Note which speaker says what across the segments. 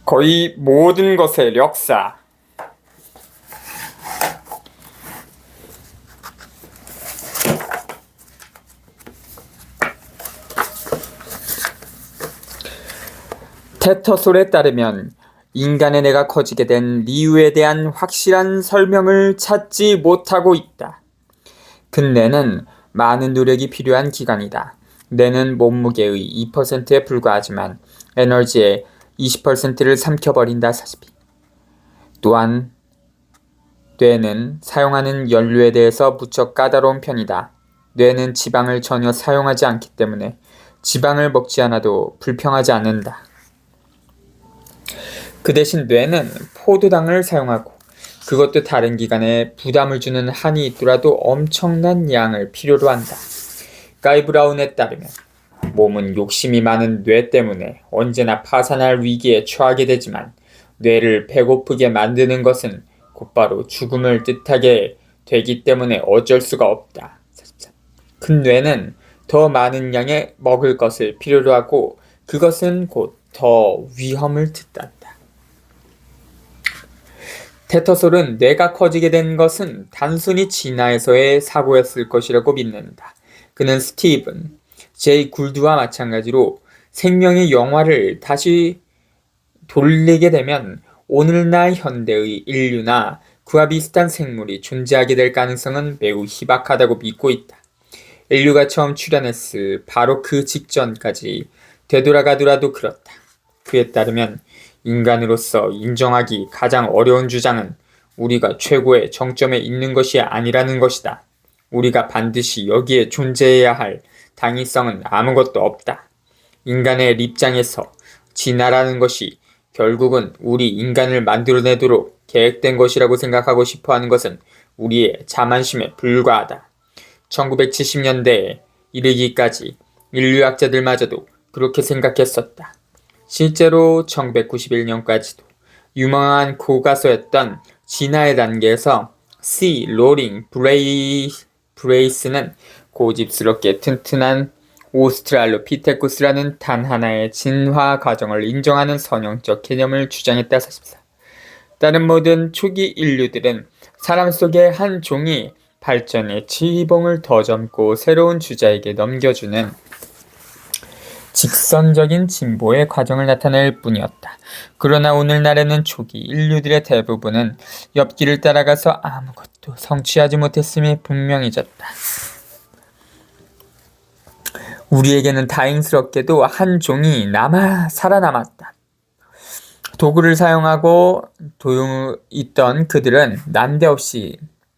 Speaker 1: 거의 모든 것의 역사. 테터솔에 따르면 인간의 뇌가 커지게 된 이유에 대한 확실한 설명을 찾지 못하고 있다. 근뇌는 많은 노력이 필요한 기관이다. 뇌는 몸무게의 2%에 불과하지만 에너지의 20%를 삼켜버린다시피. 또한 뇌는 사용하는 연료에 대해서 무척 까다로운 편이다. 뇌는 지방을 전혀 사용하지 않기 때문에 지방을 먹지 않아도 불평하지 않는다. 그 대신 뇌는 포도당을 사용하고 그것도 다른 기관에 부담을 주는 한이 있더라도 엄청난 양을 필요로 한다. 가이 브라운에 따르면 몸은 욕심이 많은 뇌 때문에 언제나 파산할 위기에 처하게 되지만 뇌를 배고프게 만드는 것은 곧바로 죽음을 뜻하게 되기 때문에 어쩔 수가 없다. 큰 뇌는 더 많은 양의 먹을 것을 필요로 하고 그것은 곧 더 위험을 뜻한다. 테터솔은 뇌가 커지게 된 것은 단순히 진화에서의 사고였을 것이라고 믿는다. 그는 스티븐 제이 굴드와 마찬가지로 생명의 영화를 다시 돌리게 되면 오늘날 현대의 인류나 그와 비슷한 생물이 존재하게 될 가능성은 매우 희박하다고 믿고 있다. 인류가 처음 출현했을 바로 그 직전까지 되돌아가더라도 그렇다. 그에 따르면 인간으로서 인정하기 가장 어려운 주장은 우리가 최고의 정점에 있는 것이 아니라는 것이다. 우리가 반드시 여기에 존재해야 할 당위성은 아무것도 없다. 인간의 입장에서 진화라는 것이 결국은 우리 인간을 만들어내도록 계획된 것이라고 생각하고 싶어하는 것은 우리의 자만심에 불과하다. 1970년대에 이르기까지 인류학자들마저도 그렇게 생각했었다. 실제로 1991년까지도 유명한 교과서였던 진화의 단계에서 C. 로링 브레이스는 고집스럽게 튼튼한 오스트랄로피테쿠스라는 단 하나의 진화 과정을 인정하는 선형적 개념을 주장했다. 다른 모든 초기 인류들은 사람 속의 한 종이 발전의 지휘봉을 더 젊고 새로운 주자에게 넘겨주는 직선적인 진보의 과정을 나타낼 뿐이었다. 그러나 오늘날에는 초기 인류들의 대부분은 옆길을 따라가서 아무것도 성취하지 못했음이 분명해졌다. 우리에게는 다행스럽게도 한 종이 살아남았다. 도구를 사용하고 있던 그들은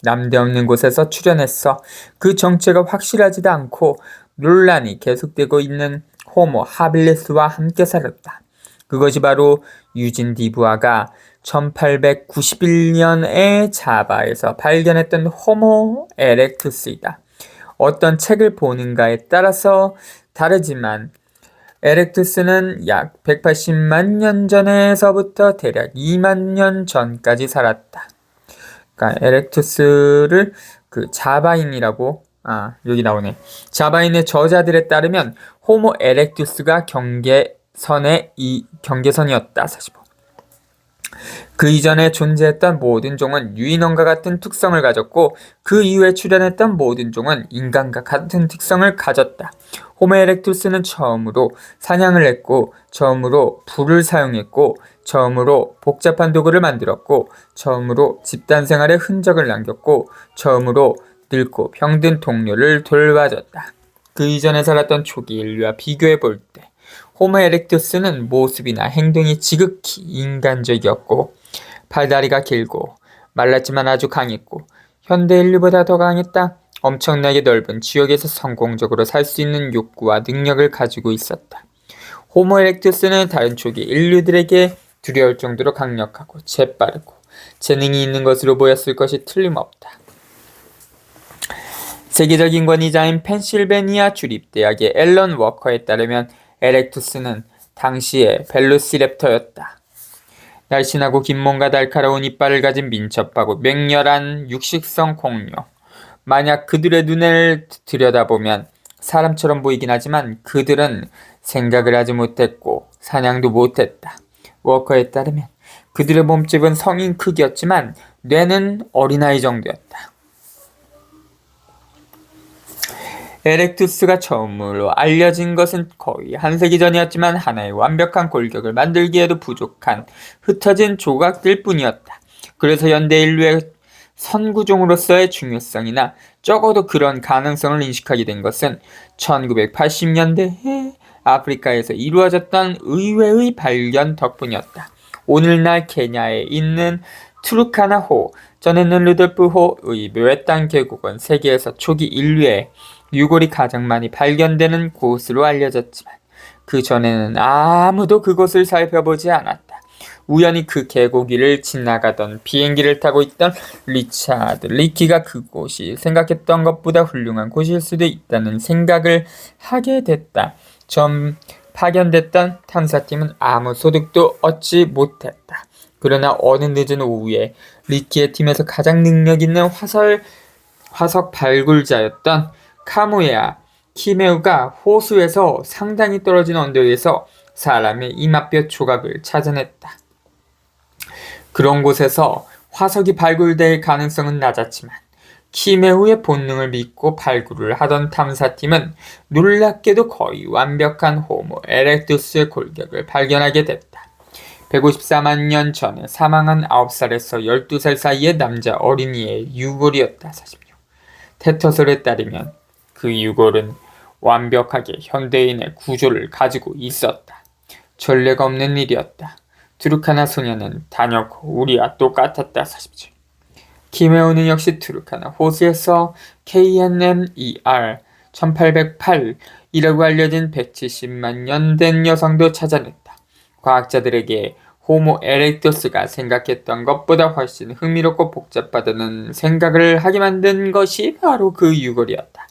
Speaker 1: 남대없는 곳에서 출현했어. 그 정체가 확실하지도 않고 논란이 계속되고 있는 호모 하빌리스와 함께 살았다. 그것이 바로 유진 디부아가 1891년에 자바에서 발견했던 호모 에렉투스이다. 어떤 책을 보는가에 따라서 다르지만 에렉투스는 약 180만 년 전에서부터 대략 2만 년 전까지 살았다. 그러니까 에렉투스를 자바인이라고 여기 나오네. 자바인의 저자들에 따르면 호모 에렉투스가 경계선이었다. 45. 그 이전에 존재했던 모든 종은 유인원과 같은 특성을 가졌고 그 이후에 출현했던 모든 종은 인간과 같은 특성을 가졌다. 호모 에렉투스는 처음으로 사냥을 했고 처음으로 불을 사용했고 처음으로 복잡한 도구를 만들었고 처음으로 집단 생활의 흔적을 남겼고 처음으로 늙고 병든 동료를 돌봐줬다. 그 이전에 살았던 초기 인류와 비교해 볼 때 호모 에렉투스는 모습이나 행동이 지극히 인간적이었고 팔다리가 길고 말랐지만 아주 강했고 현대 인류보다 더 강했다. 엄청나게 넓은 지역에서 성공적으로 살 수 있는 욕구와 능력을 가지고 있었다. 호모 에렉투스는 다른 초기 인류들에게 두려울 정도로 강력하고 재빠르고 재능이 있는 것으로 보였을 것이 틀림없다. 세계적인 권위자인 펜실베니아 주립대학의 앨런 워커에 따르면 에렉투스는 당시의 벨로시랩터였다. 날씬하고 긴 몸과 날카로운 이빨을 가진 민첩하고 맹렬한 육식성 공룡. 만약 그들의 눈을 들여다보면 사람처럼 보이긴 하지만 그들은 생각을 하지 못했고 사냥도 못했다. 워커에 따르면 그들의 몸집은 성인 크기였지만 뇌는 어린아이 정도였다. 에렉투스가 처음으로 알려진 것은 거의 한 세기 전이었지만 하나의 완벽한 골격을 만들기에도 부족한 흩어진 조각들 뿐이었다. 그래서 현대 인류의 선구종으로서의 중요성이나 적어도 그런 가능성을 인식하게 된 것은 1980년대에 아프리카에서 이루어졌던 의외의 발견 덕분이었다. 오늘날 케냐에 있는 투르카나호, 전에는 루돌프호의 묘했단 계곡은 세계에서 초기 인류의 유골이 가장 많이 발견되는 곳으로 알려졌지만 그 전에는 아무도 그곳을 살펴보지 않았다. 우연히 그 계곡 위를 지나가던 비행기를 타고 있던 리차드 리키가 그곳이 생각했던 것보다 훌륭한 곳일 수도 있다는 생각을 하게 됐다. 전 파견됐던 탐사팀은 아무 소득도 얻지 못했다. 그러나 어느 늦은 오후에 리키의 팀에서 가장 능력 있는 화석 발굴자였던 카무에아 키메우가 호수에서 상당히 떨어진 언덕 위에서 사람의 이마뼈 조각을 찾아냈다. 그런 곳에서 화석이 발굴될 가능성은 낮았지만 키메우의 본능을 믿고 발굴을 하던 탐사팀은 놀랍게도 거의 완벽한 호모 에렉투스의 골격을 발견하게 됐다. 154만 년 전에 사망한 9살에서 12살 사이의 남자 어린이의 유골이었다. 46. 테터설에 따르면 그 유골은 완벽하게 현대인의 구조를 가지고 있었다. 전례가 없는 일이었다. 투르카나 소녀는 단연코 우리와 똑같았다. 47. 키메오는 역시 투르카나 호수에서 KNMER 1808이라고 알려진 170만 년 된 여성도 찾아냈다. 과학자들에게 호모 에렉투스가 생각했던 것보다 훨씬 흥미롭고 복잡하다는 생각을 하게 만든 것이 바로 그 유골이었다.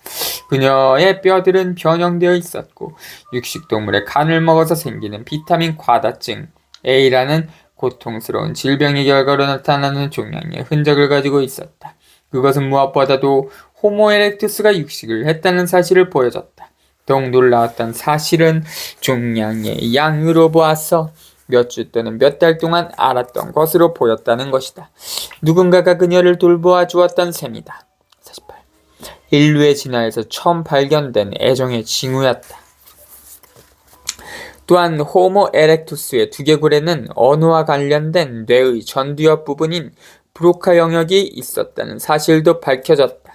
Speaker 1: 그녀의 뼈들은 변형되어 있었고 육식동물의 간을 먹어서 생기는 비타민 과다증 A라는 고통스러운 질병의 결과로 나타나는 종양의 흔적을 가지고 있었다. 그것은 무엇보다도 호모 에렉투스가 육식을 했다는 사실을 보여줬다. 더욱 놀라웠던 사실은 종양의 양으로 보아서 몇 주 또는 몇 달 동안 알았던 것으로 보였다는 것이다. 누군가가 그녀를 돌보아 주었던 셈이다. 48. 인류의 진화에서 처음 발견된 애정의 징후였다. 또한 호모 에렉투스의 두개골에는 언어와 관련된 뇌의 전두엽 부분인 브로카 영역이 있었다는 사실도 밝혀졌다.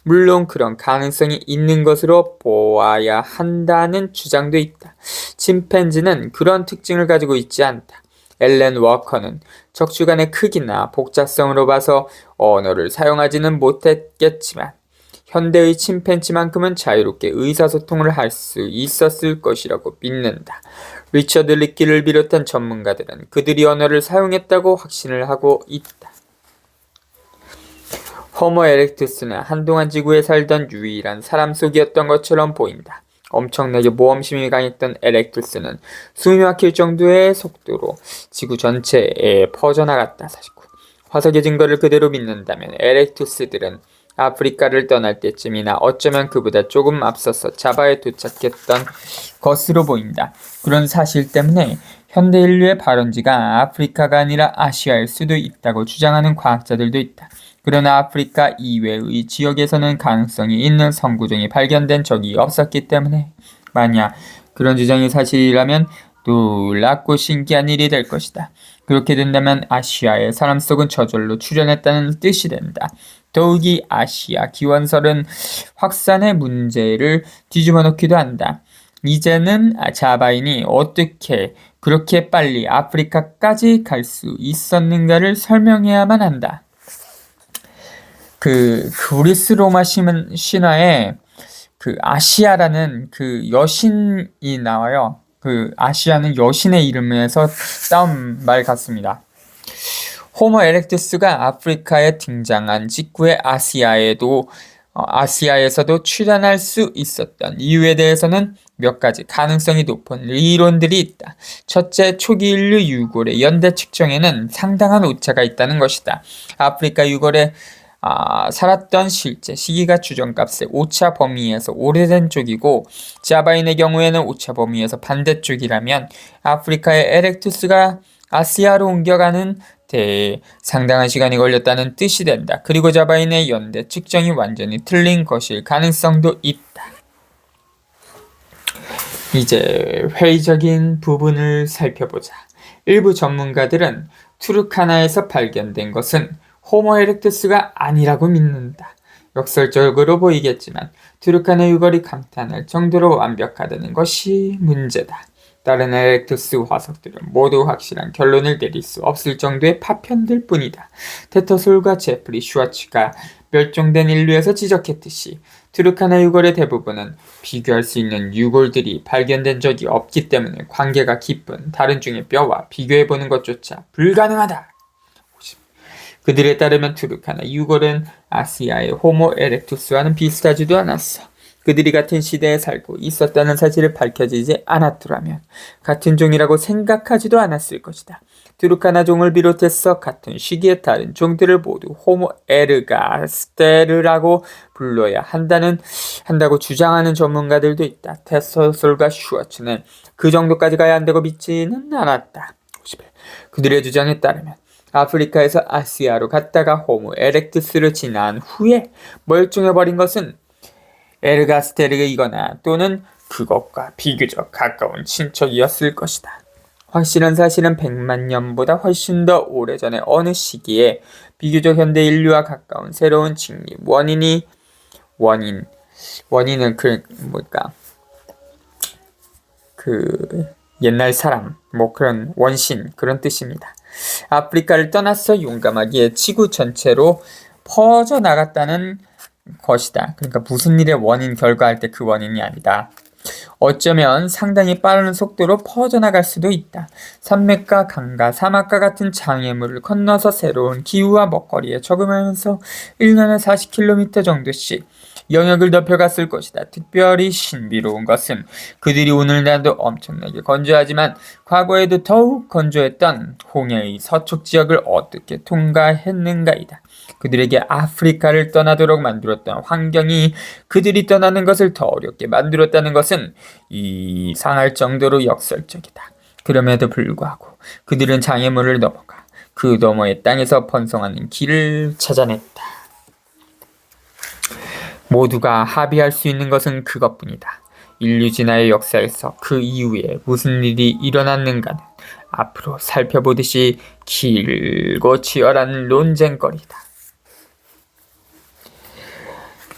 Speaker 1: 물론 그런 가능성이 있는 것으로 보아야 한다는 주장도 있다. 침팬지는 그런 특징을 가지고 있지 않다. 앨런 워커는 척추관의 크기나 복잡성으로 봐서 언어를 사용하지는 못했겠지만 현대의 침팬지만큼은 자유롭게 의사소통을 할 수 있었을 것이라고 믿는다. 리처드 리키를 비롯한 전문가들은 그들이 언어를 사용했다고 확신을 하고 있다. 호모 에렉투스는 한동안 지구에 살던 유일한 사람 속이었던 것처럼 보인다. 엄청나게 모험심이 강했던 에렉투스는 숨이 막힐 정도의 속도로 지구 전체에 퍼져나갔다. 49. 화석의 증거를 그대로 믿는다면 에렉투스들은 아프리카를 떠날 때쯤이나 어쩌면 그보다 조금 앞서서 자바에 도착했던 것으로 보인다. 그런 사실 때문에 현대 인류의 발원지가 아프리카가 아니라 아시아일 수도 있다고 주장하는 과학자들도 있다. 그러나 아프리카 이외의 지역에서는 가능성이 있는 성구종이 발견된 적이 없었기 때문에 만약 그런 주장이 사실이라면 놀랍고 신기한 일이 될 것이다. 그렇게 된다면 아시아의 사람 속은 저절로 출현했다는 뜻이 된다. 더욱이 아시아 기원설은 확산의 문제를 뒤집어 놓기도 한다. 이제는 자바인이 어떻게 그렇게 빨리 아프리카까지 갈 수 있었는가를 설명해야만 한다. 그리스 로마 신화에 그 아시아라는 그 여신이 나와요. 그 아시아는 여신의 이름에서 따온 말 같습니다. 호모 에렉투스가 아프리카에 등장한 직후에 아시아에서도 출현할 수 있었던 이유에 대해서는 몇 가지 가능성이 높은 이론들이 있다. 첫째, 초기 인류 유골의 연대 측정에는 상당한 오차가 있다는 것이다. 아프리카 유골에 살았던 실제 시기가 추정값의 오차 범위에서 오래된 쪽이고 자바인의 경우에는 오차 범위에서 반대쪽이라면 아프리카의 에렉투스가 아시아로 옮겨가는 데 상당한 시간이 걸렸다는 뜻이 된다. 그리고 자바인의 연대 측정이 완전히 틀린 것일 가능성도 있다. 이제 회의적인 부분을 살펴보자. 일부 전문가들은 투르카나에서 발견된 것은 호모 에렉투스가 아니라고 믿는다. 역설적으로 보이겠지만 투르카나 유골이 감탄할 정도로 완벽하다는 것이 문제다. 다른 에렉투스 화석들은 모두 확실한 결론을 내릴 수 없을 정도의 파편들 뿐이다. 테터솔과 제프리 슈와츠가 멸종된 인류에서 지적했듯이 투르카나 유골의 대부분은 비교할 수 있는 유골들이 발견된 적이 없기 때문에 관계가 깊은 다른 중의 뼈와 비교해보는 것조차 불가능하다. 그들에 따르면 투르카나 유골은 아시아의 호모 에렉투스와는 비슷하지도 않았어. 그들이 같은 시대에 살고 있었다는 사실을 밝혀지지 않았더라면 같은 종이라고 생각하지도 않았을 것이다. 투르카나 종을 비롯해서 같은 시기에 다른 종들을 모두 호모 에르가스테르라고 불러야 한다고 주장하는 전문가들도 있다. 테서솔과 슈와츠는 그 정도까지 가야 한다고 믿지는 않았다. 그들의 주장에 따르면 아프리카에서 아시아로 갔다가 호모 에렉투스를 지난 후에 멀쩡해버린 것은 에르가스테르이거나 또는 그것과 비교적 가까운 친척이었을 것이다. 확실한 사실은 100만 년보다 훨씬 더 오래전의 어느 시기에 비교적 현대 인류와 가까운 새로운 직립 원인은 옛날 사람 그런 원신 그런 뜻입니다. 아프리카를 떠나서 용감하게 지구 전체로 퍼져나갔다는 것이다. 그러니까 무슨 일의 원인 결과할 때 그 원인이 아니다. 어쩌면 상당히 빠른 속도로 퍼져나갈 수도 있다. 산맥과 강과 사막과 같은 장애물을 건너서 새로운 기후와 먹거리에 적응하면서 1년에 40km 정도씩 영역을 넓혀갔을 것이다. 특별히 신비로운 것은 그들이 오늘날도 엄청나게 건조하지만 과거에도 더욱 건조했던 홍해의 서쪽 지역을 어떻게 통과했는가이다. 그들에게 아프리카를 떠나도록 만들었던 환경이 그들이 떠나는 것을 더 어렵게 만들었다는 것은 이상할 정도로 역설적이다. 그럼에도 불구하고 그들은 장애물을 넘어가 그 너머의 땅에서 번성하는 길을 찾아냈다. 모두가 합의할 수 있는 것은 그것뿐이다. 인류 진화의 역사에서 그 이후에 무슨 일이 일어났는가는 앞으로 살펴보듯이 길고 치열한 논쟁거리다.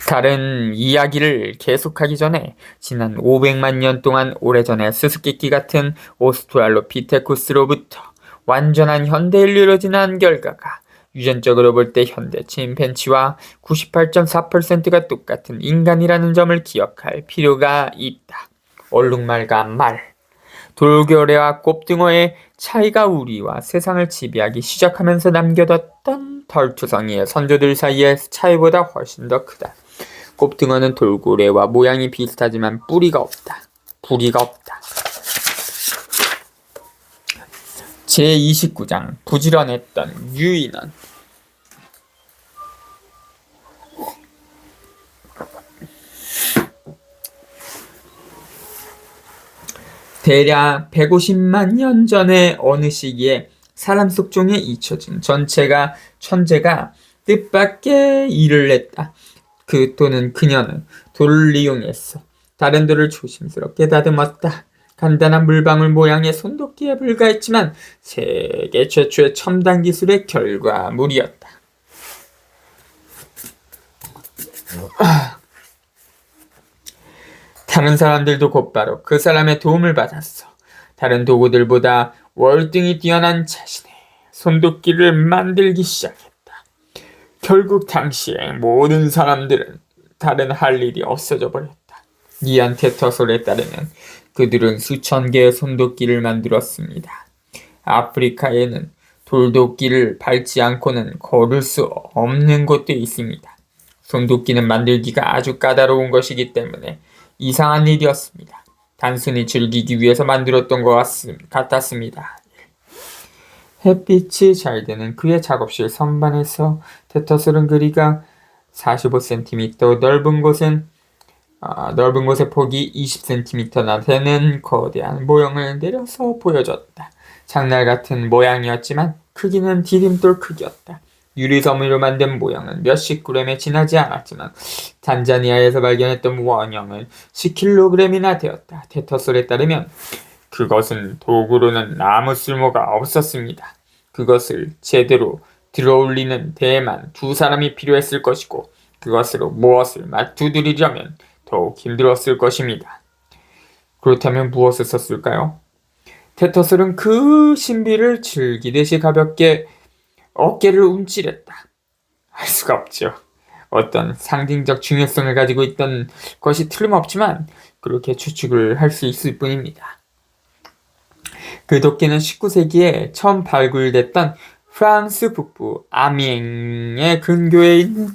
Speaker 1: 다른 이야기를 계속하기 전에 지난 500만 년 동안 오래전에 수수께끼 같은 오스트랄로피테쿠스로부터 완전한 현대 인류로 진화한 결과가 유전적으로 볼 때 현대 침팬지와 98.4%가 똑같은 인간이라는 점을 기억할 필요가 있다. 얼룩말과 말, 돌고래와 곱등어의 차이가 우리와 세상을 지배하기 시작하면서 남겨뒀던 덜투성이의 선조들 사이의 차이보다 훨씬 더 크다. 곱등어는 돌고래와 모양이 비슷하지만 뿌리가 없다. 제29장 부지런했던 유인원. 대략 150만 년 전의 어느 시기에 사람 속종에 잊혀진 천재가 뜻밖의 일을 했다. 그녀는 돌을 이용했어. 다른 돌을 조심스럽게 다듬었다. 간단한 물방울 모양의 손도끼에 불과했지만 세계 최초의 첨단 기술의 결과물이었다. 다른 사람들도 곧바로 그 사람의 도움을 받았어. 다른 도구들보다 월등히 뛰어난 자신의 손도끼를 만들기 시작했다. 결국 당시에 모든 사람들은 다른 할 일이 없어져 버렸다. 니안테터솔에 따르면 그들은 수천 개의 손도끼를 만들었습니다. 아프리카에는 돌도끼를 밟지 않고는 걸을 수 없는 곳도 있습니다. 손도끼는 만들기가 아주 까다로운 것이기 때문에 이상한 일이었습니다. 단순히 즐기기 위해서 만들었던 것 같았습니다. 햇빛이 잘 되는 그의 작업실 선반에서 테터솔은 그리가 45cm 넓은 곳의 폭이 20cm나 되는 거대한 모형을 내려서 보여줬다. 장날 같은 모양이었지만 크기는 디딤돌 크기였다. 유리섬유로 만든 모형은 몇십 그램에 지나지 않았지만 탄자니아에서 발견했던 원형은 10kg이나 되었다. 테터솔에 따르면 그것은 도구로는 아무 쓸모가 없었습니다. 그것을 제대로 들어올리는 데에만 두 사람이 필요했을 것이고 그것으로 무엇을 맞두드리려면 더욱 힘들었을 것입니다. 그렇다면 무엇을 썼을까요? 테터솔은 그 신비를 즐기듯이 가볍게 어깨를 움찔했다. 할 수가 없죠. 어떤 상징적 중요성을 가지고 있던 것이 틀림없지만 그렇게 추측을 할 수 있을 뿐입니다. 그 도끼는 19세기에 처음 발굴됐던 프랑스 북부 아미엥의 근교에 있는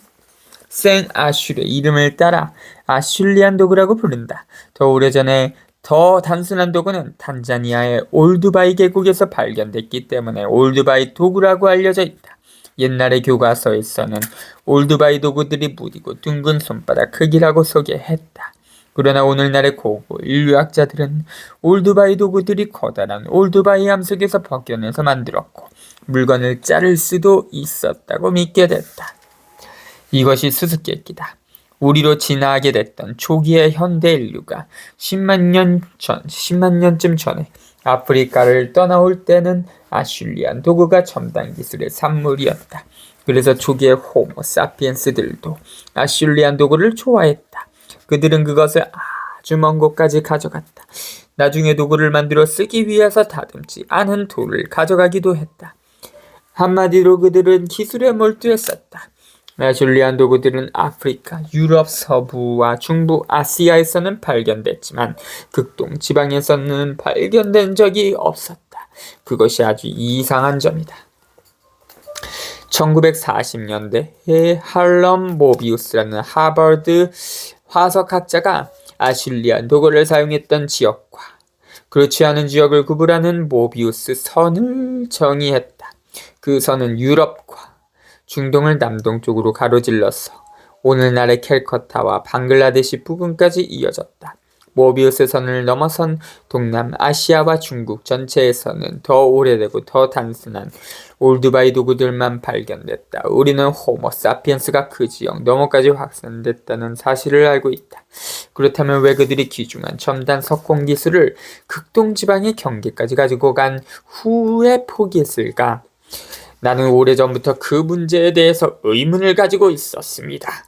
Speaker 1: 생 아슐의 이름을 따라 아슐리안 도구라고 부른다. 더 오래전에 더 단순한 도구는 탄자니아의 올드바이 계곡에서 발견됐기 때문에 올드바이 도구라고 알려져 있다. 옛날의 교과서에서는 올드바이 도구들이 무디고 둥근 손바닥 크기라고 소개했다. 그러나 오늘날의 고고 인류학자들은 올드바이 도구들이 커다란 올드바이 암 속에서 벗겨내서 만들었고 물건을 자를 수도 있었다고 믿게 됐다. 이것이 수수께끼다. 우리로 진화하게 됐던 초기의 현대 인류가 10만 년쯤 전에 아프리카를 떠나올 때는 아슐리안 도구가 첨단 기술의 산물이었다. 그래서 초기의 호모 사피엔스들도 아슐리안 도구를 좋아했다. 그들은 그것을 아주 먼 곳까지 가져갔다. 나중에 도구를 만들어 쓰기 위해서 다듬지 않은 돌을 가져가기도 했다. 한마디로 그들은 기술에 몰두했었다. 아슐리안 도구들은 아프리카, 유럽 서부와 중부 아시아에서는 발견됐지만 극동 지방에서는 발견된 적이 없었다. 그것이 아주 이상한 점이다. 1940년대에 할럼 모비우스라는 하버드 화석학자가 아슐리안 도구를 사용했던 지역과 그렇지 않은 지역을 구분하는 모비우스 선을 정의했다. 그 선은 유럽과 중동을 남동쪽으로 가로질러서 오늘날의 캘커타와 방글라데시 부근까지 이어졌다. 모비우스 선을 넘어선 동남아시아와 중국 전체에서는 더 오래되고 더 단순한 올드바이 도구들만 발견됐다. 우리는 호모 사피엔스가 그 지역 너머까지 확산됐다는 사실을 알고 있다. 그렇다면 왜 그들이 귀중한 첨단 석공 기술을 극동지방의 경계까지 가지고 간 후에 포기했을까? 나는 오래전부터 그 문제에 대해서 의문을 가지고 있었습니다.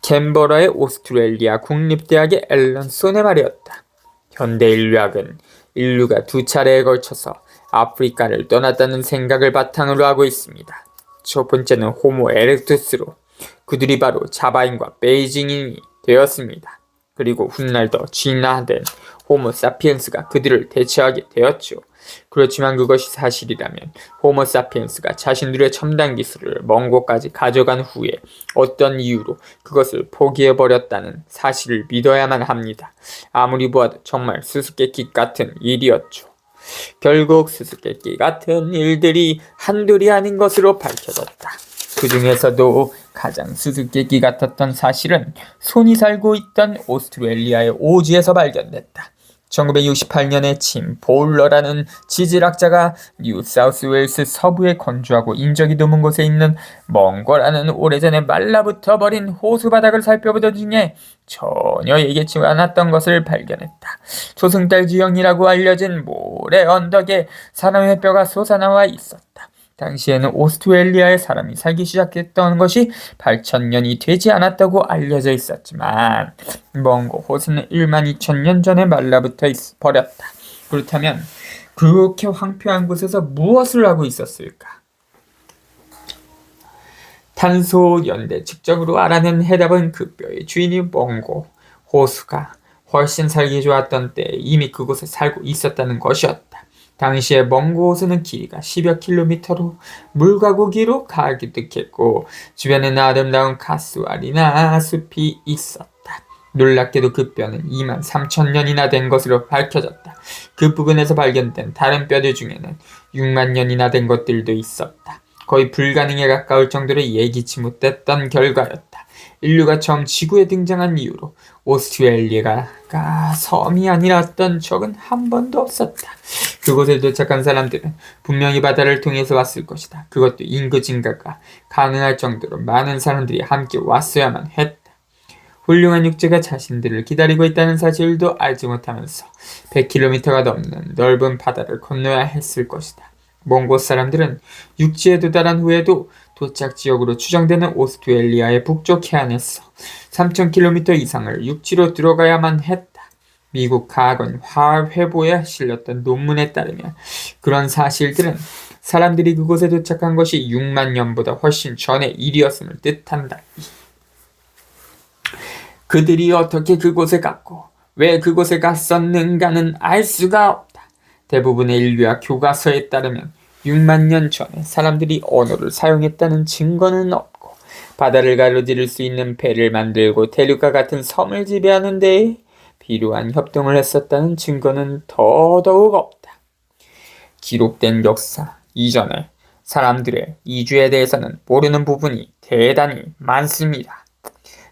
Speaker 1: 캔버라의 오스트레일리아 국립대학의 앨런 손의 말이었다. 현대 인류학은 인류가 두 차례에 걸쳐서 아프리카를 떠났다는 생각을 바탕으로 하고 있습니다. 첫 번째는 호모 에렉투스로 그들이 바로 자바인과 베이징인이 되었습니다. 그리고 훗날 더 진화된 호모 사피엔스가 그들을 대체하게 되었죠. 그렇지만 그것이 사실이라면 호모 사피엔스가 자신들의 첨단 기술을 먼 곳까지 가져간 후에 어떤 이유로 그것을 포기해버렸다는 사실을 믿어야만 합니다. 아무리 보아도 정말 수수께끼 같은 일이었죠. 결국 수수께끼 같은 일들이 한둘이 아닌 것으로 밝혀졌다. 그 중에서도 가장 수수께끼 같았던 사실은 손이 살고 있던 오스트레일리아의 오지에서 발견됐다. 1968년에 침 보울러라는 지질학자가 뉴사우스웨일스 서부에 건조하고 인적이 드문 곳에 있는 멍거라는 오래전에 말라붙어 버린 호수 바닥을 살펴보던 중에 전혀 예기치 않았던 것을 발견했다. 초승달 지형이라고 알려진 모래 언덕에 사람의 뼈가 솟아나와 있었다. 당시에는 오스트레일리아에 사람이 살기 시작했던 것이 8,000년이 되지 않았다고 알려져 있었지만 멍고 호수는 12,000년 전에 말라붙어 버렸다. 그렇다면 그렇게 황폐한 곳에서 무엇을 하고 있었을까? 탄소 연대 측정으로 알아낸 해답은 그 뼈의 주인이 멍고 호수가 훨씬 살기 좋았던 때에 이미 그곳에 살고 있었다는 것이었다. 당시에 멍고 호수는 길이가 10여 킬로미터로 물과 고기로 가득했고 주변에는 아름다운 카스와리나 숲이 있었다. 놀랍게도 그 뼈는 23,000년이나 된 것으로 밝혀졌다. 그 부근에서 발견된 다른 뼈들 중에는 6만 년이나 된 것들도 있었다. 거의 불가능에 가까울 정도로 예기치 못했던 결과였다. 인류가 처음 지구에 등장한 이후로 오스트레일리아가 섬이 아니었던 적은 한 번도 없었다. 그곳에 도착한 사람들은 분명히 바다를 통해서 왔을 것이다. 그것도 인구 증가가 가능할 정도로 많은 사람들이 함께 왔어야만 했다. 훌륭한 육지가 자신들을 기다리고 있다는 사실도 알지 못하면서 100km가 넘는 넓은 바다를 건너야 했을 것이다. 몽고 사람들은 육지에 도달한 후에도 도착 지역으로 추정되는 오스트레일리아의 북쪽 해안에서 3000km 이상을 육지로 들어가야만 했다. 미국 과학원 화회보에 실렸던 논문에 따르면 그런 사실들은 사람들이 그곳에 도착한 것이 6만 년보다 훨씬 전의 일이었음을 뜻한다. 그들이 어떻게 그곳에 갔고 왜 그곳에 갔었는가는 알 수가 없다. 대부분의 인류학 교과서에 따르면 6만 년 전에 사람들이 언어를 사용했다는 증거는 없고 바다를 가로지를 수 있는 배를 만들고 대륙과 같은 섬을 지배하는 데에 필요한 협동을 했었다는 증거는 더더욱 없다. 기록된 역사 이전에 사람들의 이주에 대해서는 모르는 부분이 대단히 많습니다.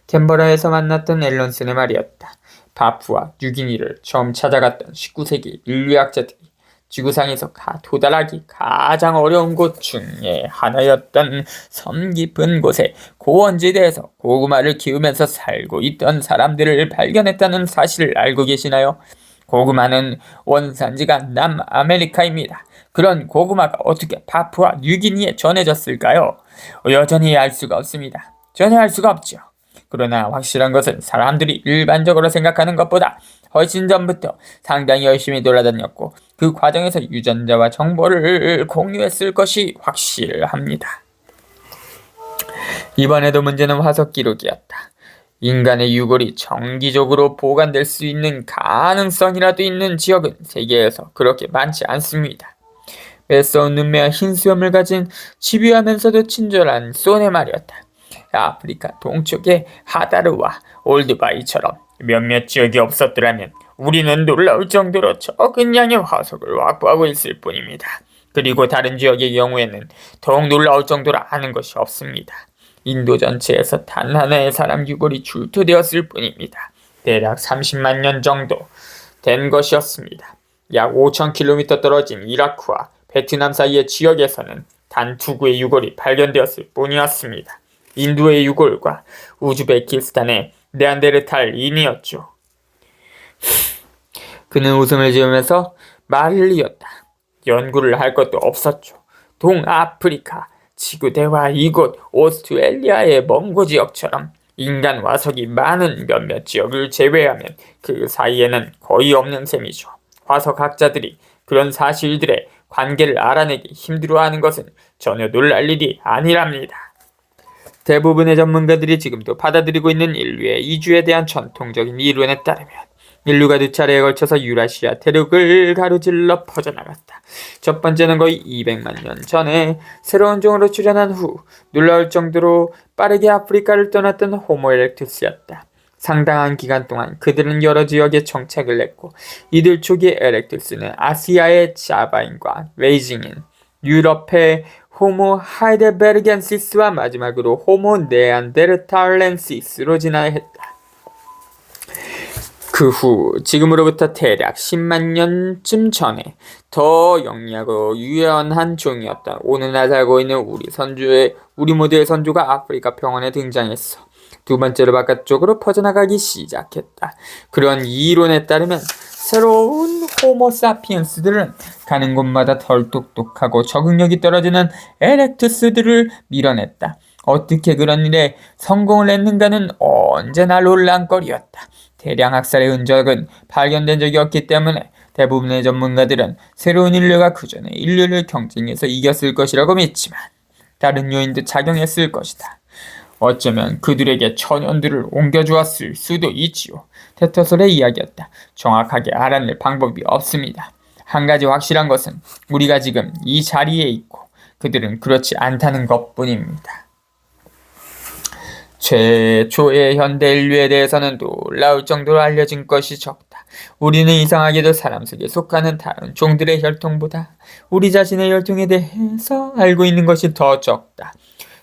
Speaker 1: 캔버라에서 만났던 앨런슨의 말이었다. 파푸아 뉴기니를 처음 찾아갔던 19세기 인류학자들이 지구상에서 도달하기 가장 어려운 곳 중에 하나였던 섬 깊은 곳에 고원지대에서 고구마를 키우면서 살고 있던 사람들을 발견했다는 사실을 알고 계시나요? 고구마는 원산지가 남아메리카입니다. 그런 고구마가 어떻게 파푸아 뉴기니에 전해졌을까요? 여전히 알 수가 없습니다. 전혀 알 수가 없죠. 그러나 확실한 것은 사람들이 일반적으로 생각하는 것보다 훨씬 전부터 상당히 열심히 돌아다녔고 그 과정에서 유전자와 정보를 공유했을 것이 확실합니다. 이번에도 문제는 화석 기록이었다. 인간의 유골이 정기적으로 보관될 수 있는 가능성이라도 있는 지역은 세계에서 그렇게 많지 않습니다. 매서운 눈매와 흰 수염을 가진 집요하면서도 친절한 소네 말이었다. 아프리카 동쪽의 하다르와 올드바이처럼 몇몇 지역이 없었더라면 우리는 놀라울 정도로 적은 양의 화석을 확보하고 있을 뿐입니다. 그리고 다른 지역의 경우에는 더욱 놀라울 정도로 아는 것이 없습니다. 인도 전체에서 단 하나의 사람 유골이 출토되었을 뿐입니다. 대략 30만 년 정도 된 것이었습니다. 약 5,000km 떨어진 이라크와 베트남 사이의 지역에서는 단 2구의 유골이 발견되었을 뿐이었습니다. 인도의 유골과 우즈베키스탄의 네안데르탈인이었죠. 그는 웃음을 지으면서 말을 이었다. 연구를 할 것도 없었죠. 동아프리카, 지구대와 이곳 오스트레일리아의 몽고 지역처럼 인간 화석이 많은 몇몇 지역을 제외하면 그 사이에는 거의 없는 셈이죠. 화석학자들이 그런 사실들의 관계를 알아내기 힘들어하는 것은 전혀 놀랄 일이 아니랍니다. 대부분의 전문가들이 지금도 받아들이고 있는 인류의 이주에 대한 전통적인 이론에 따르면 인류가 2차례에 걸쳐서 유라시아 대륙을 가로질러 퍼져나갔다. 첫 번째는 거의 200만 년 전에 새로운 종으로 출현한 후 놀라울 정도로 빠르게 아프리카를 떠났던 호모 에렉투스였다. 상당한 기간 동안 그들은 여러 지역에 정착을 했고 이들 초기 에렉투스는 아시아의 자바인과 베이징인, 유럽의 호모 하이데베르겐시스와 마지막으로 호모 네안데르탈렌시스로 진화했다. 그 후 지금으로부터 대략 10만 년쯤 전에 더 영리하고 유연한 종이었던 오늘날 살고 있는 우리 모두의 선조가 아프리카 평원에 등장했어. 두 번째로 바깥쪽으로 퍼져나가기 시작했다. 그런 이론에 따르면 새로운 호모사피엔스들은 가는 곳마다 덜 똑똑하고 적응력이 떨어지는 에렉투스들을 밀어냈다. 어떻게 그런 일에 성공을 했는가는 언제나 논란거리였다. 대량 학살의 흔적은 발견된 적이 없기 때문에 대부분의 전문가들은 새로운 인류가 그전에 인류를 경쟁해서 이겼을 것이라고 믿지만 다른 요인도 작용했을 것이다. 어쩌면 그들에게 천연들을 옮겨주었을 수도 있지요. 테터솔의 이야기였다. 정확하게 알아낼 방법이 없습니다. 한 가지 확실한 것은 우리가 지금 이 자리에 있고 그들은 그렇지 않다는 것뿐입니다. 최초의 현대 인류에 대해서는 놀라울 정도로 알려진 것이 적다. 우리는 이상하게도 사람 속에 속하는 다른 종들의 혈통보다 우리 자신의 혈통에 대해서 알고 있는 것이 더 적다.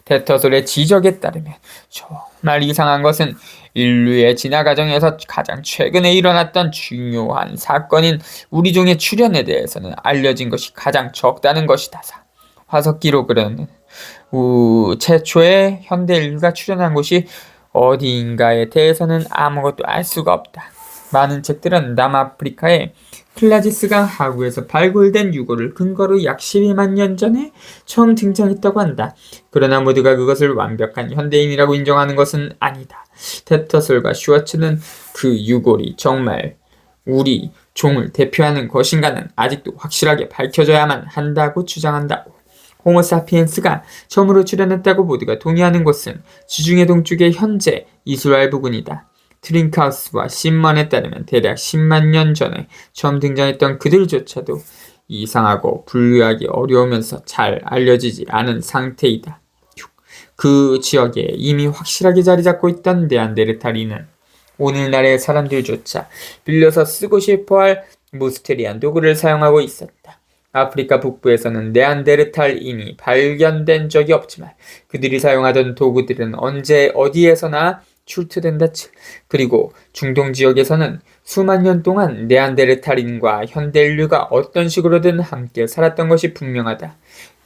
Speaker 1: 테터솔의 지적에 따르면 정말 이상한 것은 인류의 진화 과정에서 가장 최근에 일어났던 중요한 사건인 우리 종의 출현에 대해서는 알려진 것이 가장 적다는 것이다. 화석 기록으로는 최초의 현대 인류가 출현한 곳이 어디인가에 대해서는 아무것도 알 수가 없다. 많은 책들은 남아프리카의 클라지스강 하구에서 발굴된 유골을 근거로 약 12만 년 전에 처음 등장했다고 한다. 그러나 모두가 그것을 완벽한 현대인이라고 인정하는 것은 아니다. 테터솔과 슈워츠는 그 유골이 정말 우리 종을 대표하는 것인가는 아직도 확실하게 밝혀져야만 한다고 주장한다. 호모사피엔스가 처음으로 출현했다고 모두가 동의하는 곳은 지중해 동쪽의 현재 이스라엘 부근이다. 트링카우스와 신먼에 따르면 대략 10만 년 전에 처음 등장했던 그들조차도 이상하고 분류하기 어려우면서 잘 알려지지 않은 상태이다. 그 지역에 이미 확실하게 자리 잡고 있던 네안데르탈인은 오늘날의 사람들조차 빌려서 쓰고 싶어할 무스테리한 도구를 사용하고 있었다. 아프리카 북부에서는 네안데르탈인이 발견된 적이 없지만 그들이 사용하던 도구들은 언제 어디에서나 출토된다. 그리고 중동 지역에서는 수만 년 동안 네안데르탈인과 현대 인류가 어떤 식으로든 함께 살았던 것이 분명하다.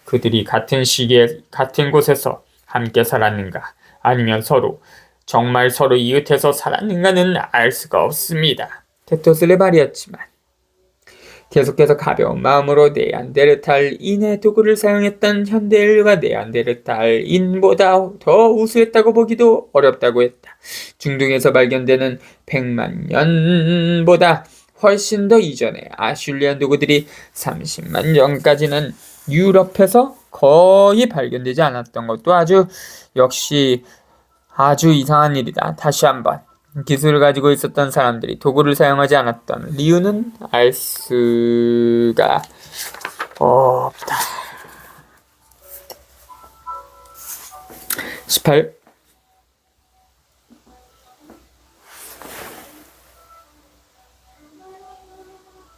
Speaker 1: 그들이 같은 시기에 같은 곳에서 함께 살았는가 아니면 정말 서로 이웃해서 살았는가는 알 수가 없습니다. 테토슬의 말이었지만 계속해서 가벼운 마음으로 네안데르탈인의 도구를 사용했던 현대 인류가 네안데르탈인보다 더 우수했다고 보기도 어렵다고 했다. 중동에서 발견되는 100만 년보다 훨씬 더 이전에 아슐리안 도구들이 30만 년까지는 유럽에서 거의 발견되지 않았던 것도 역시 아주 이상한 일이다. 다시 한번 기술을 가지고 있었던 사람들이 도구를 사용하지 않았던 이유는 알 수가 없다. 18.